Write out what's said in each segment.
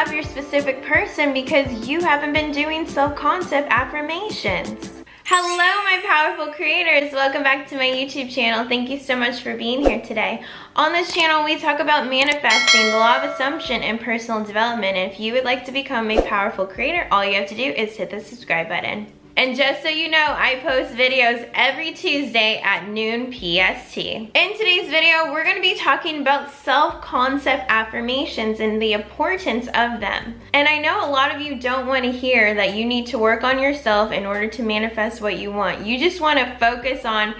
have your specific person because you haven't been doing self-concept affirmations. Hello, my powerful creators. Welcome back to my YouTube channel. Thank you so much for being here today. On this channel, we talk about manifesting, the law of assumption, and personal development. And if you would like to become a powerful creator, all you have to do is hit the subscribe button. And just so you know, I post videos every Tuesday at noon PST. In today's video, we're going to be talking about self-concept affirmations and the importance of them. And I know a lot of you don't want to hear that you need to work on yourself in order to manifest what you want. You just want to focus on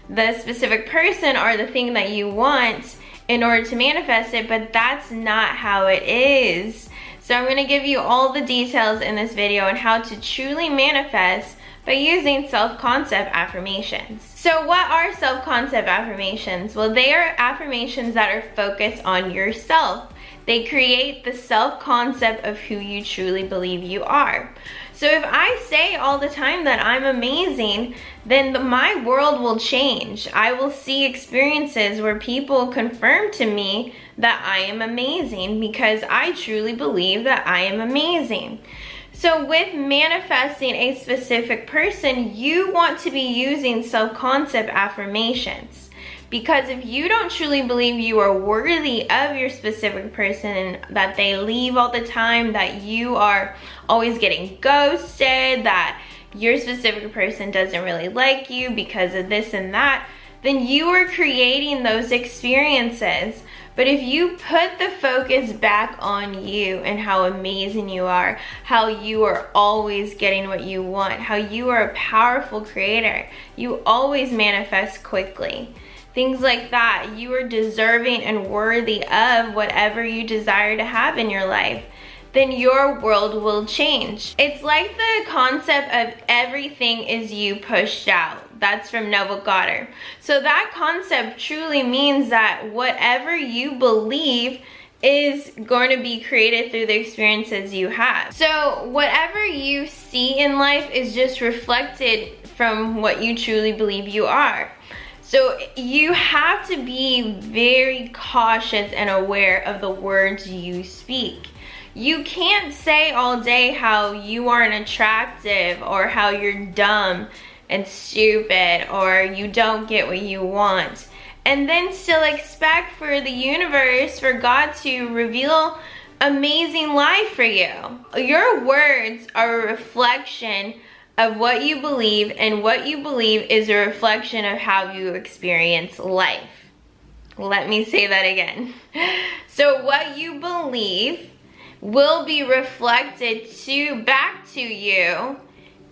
the specific person or the thing that you want in order to manifest it, but that's not how it is. So I'm going to give you all the details in this video on how to truly manifest by using self-concept affirmations. So what are self-concept affirmations? Well, they are affirmations that are focused on yourself. They create the self-concept of who you truly believe you are. So if I say all the time that I'm amazing, then my world will change. I will see experiences where people confirm to me that I am amazing because I truly believe that I am amazing. So with manifesting a specific person, you want to be using self-concept affirmations. Because if you don't truly believe you are worthy of your specific person and that they leave all the time, that you are always getting ghosted, that your specific person doesn't really like you because of this and that, then you are creating those experiences. But if you put the focus back on you and how amazing you are, how you are always getting what you want, how you are a powerful creator, you always manifest quickly. Things like that, you are deserving and worthy of whatever you desire to have in your life, then your world will change. It's like the concept of everything is you pushed out. That's from Neville Goddard. So that concept truly means that whatever you believe is going to be created through the experiences you have. So whatever you see in life is just reflected from what you truly believe you are. So you have to be very cautious and aware of the words you speak. You can't say all day how you aren't attractive or how you're dumb and stupid or you don't get what you want, and then still expect for the universe, for God to reveal amazing life for you. Your words are a reflection of what you believe, and what you believe is a reflection of how you experience life. Let me say that again. So what you believe will be reflected back to you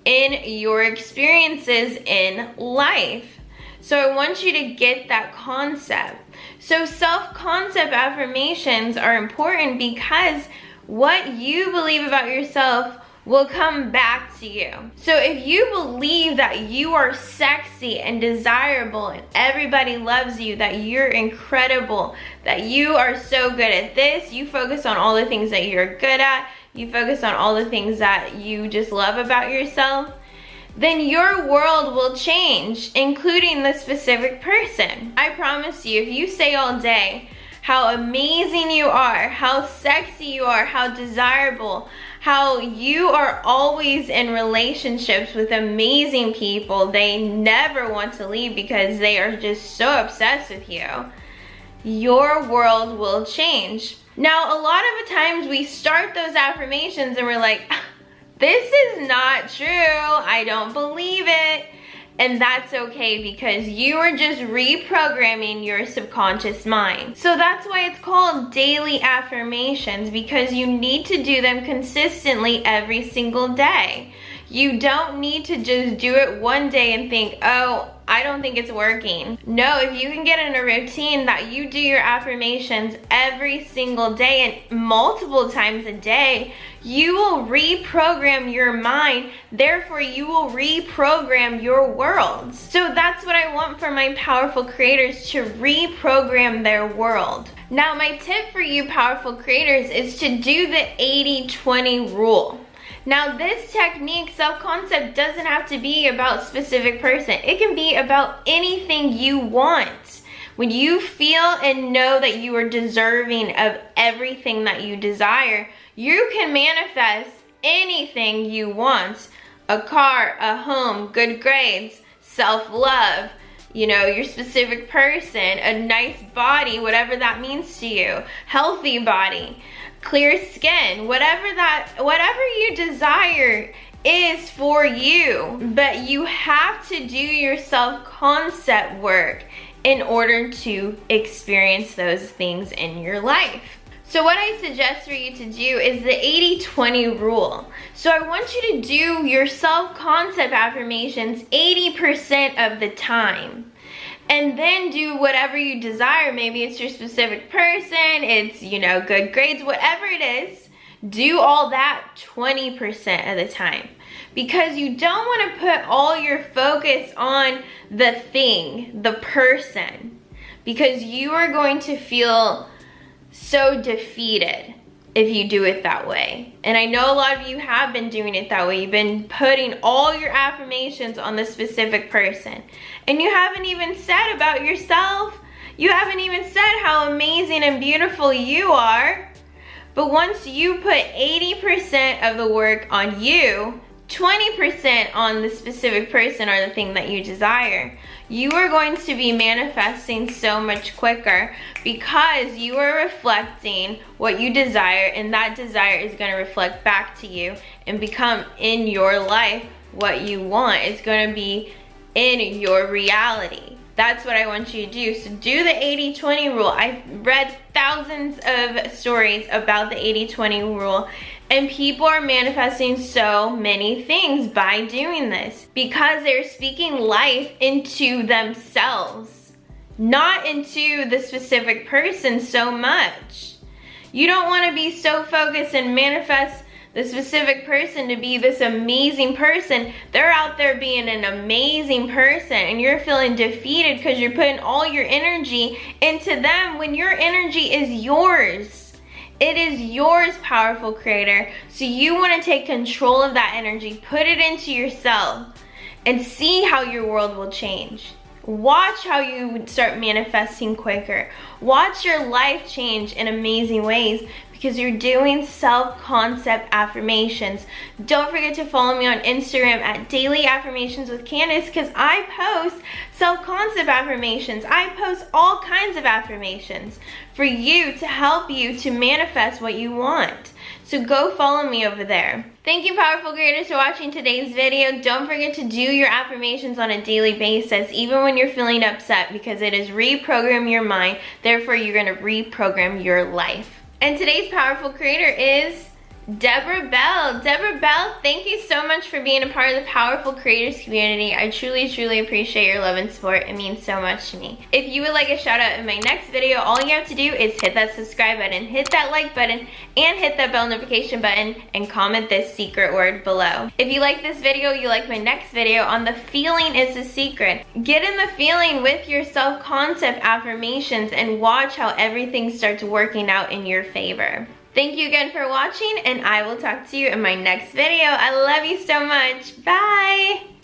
in your experiences in life. So I want you to get that concept. So self-concept affirmations are important because what you believe about yourself will come back to you. So if you believe that you are sexy and desirable and everybody loves you, that you're incredible, that you are so good at this, you focus on all the things that you're good at, you focus on all the things that you just love about yourself, then your world will change, including the specific person. I promise you, if you say all day how amazing you are, how sexy you are, how desirable, how you are always in relationships with amazing people, they never want to leave because they are just so obsessed with you, your world will change. Now, a lot of the times we start those affirmations and we're like, this is not true, I don't believe it. And that's okay because you are just reprogramming your subconscious mind. So that's why it's called daily affirmations, because you need to do them consistently every single day. You don't need to just do it one day and think, oh, I don't think it's working. No, if you can get in a routine that you do your affirmations every single day and multiple times a day, you will reprogram your mind. Therefore, you will reprogram your world. So that's what I want for my powerful creators, to reprogram their world. Now, my tip for you powerful creators is to do the 80-20 rule. Now, this technique, self-concept, doesn't have to be about a specific person. It can be about anything you want. When you feel and know that you are deserving of everything that you desire, you can manifest anything you want. A car, a home, good grades, self-love, you know, your specific person, a nice body, whatever that means to you, healthy body, clear skin, whatever you desire is for you. But you have to do your self-concept work in order to experience those things in your life. So what I suggest for you to do is the 80-20 rule. So I want you to do your self-concept affirmations 80% of the time. And then do whatever you desire. Maybe it's your specific person, it's, you know, good grades, whatever it is. Do all that 20% of the time. Because you don't want to put all your focus on the thing, the person. Because you are going to feel so defeated if you do it that way. And I know a lot of you have been doing it that way. You've been putting all your affirmations on the specific person. And you haven't even said about yourself. You haven't even said how amazing and beautiful you are. But once you put 80% of the work on you, 20% on the specific person or the thing that you desire, you are going to be manifesting so much quicker because you are reflecting what you desire, and that desire is going to reflect back to you and become in your life what you want. It's going to be in your reality. That's what I want you to do. So do the 80-20 rule. I've read thousands of stories about the 80-20 rule, and people are manifesting so many things by doing this because they're speaking life into themselves, not into the specific person so much. You don't want to be so focused and manifest the specific person to be this amazing person. They're out there being an amazing person and you're feeling defeated because you're putting all your energy into them when your energy is yours. It is yours, powerful creator. So you want to take control of that energy, put it into yourself, and see how your world will change. Watch how you start manifesting quicker. Watch your life change in amazing ways because you're doing self-concept affirmations. Don't forget to follow me on Instagram at Daily Affirmations with Candace because I post self-concept affirmations. I post all kinds of affirmations for you to help you to manifest what you want. So go follow me over there. Thank you, powerful creators, for watching today's video. Don't forget to do your affirmations on a daily basis, even when you're feeling upset, because it is reprogram your mind. Therefore, you're going to reprogram your life. And today's powerful creator is Deborah Bell. Deborah Bell, thank you so much for being a part of the Powerful Creators community. I truly, truly appreciate your love and support. It means so much to me. If you would like a shout out in my next video, all you have to do is hit that subscribe button, hit that like button, and hit that bell notification button, and comment this secret word below. If you like this video, you like my next video on the feeling is the secret. Get in the feeling with your self-concept affirmations and watch how everything starts working out in your favor. Thank you again for watching, and I will talk to you in my next video. I love you so much. Bye!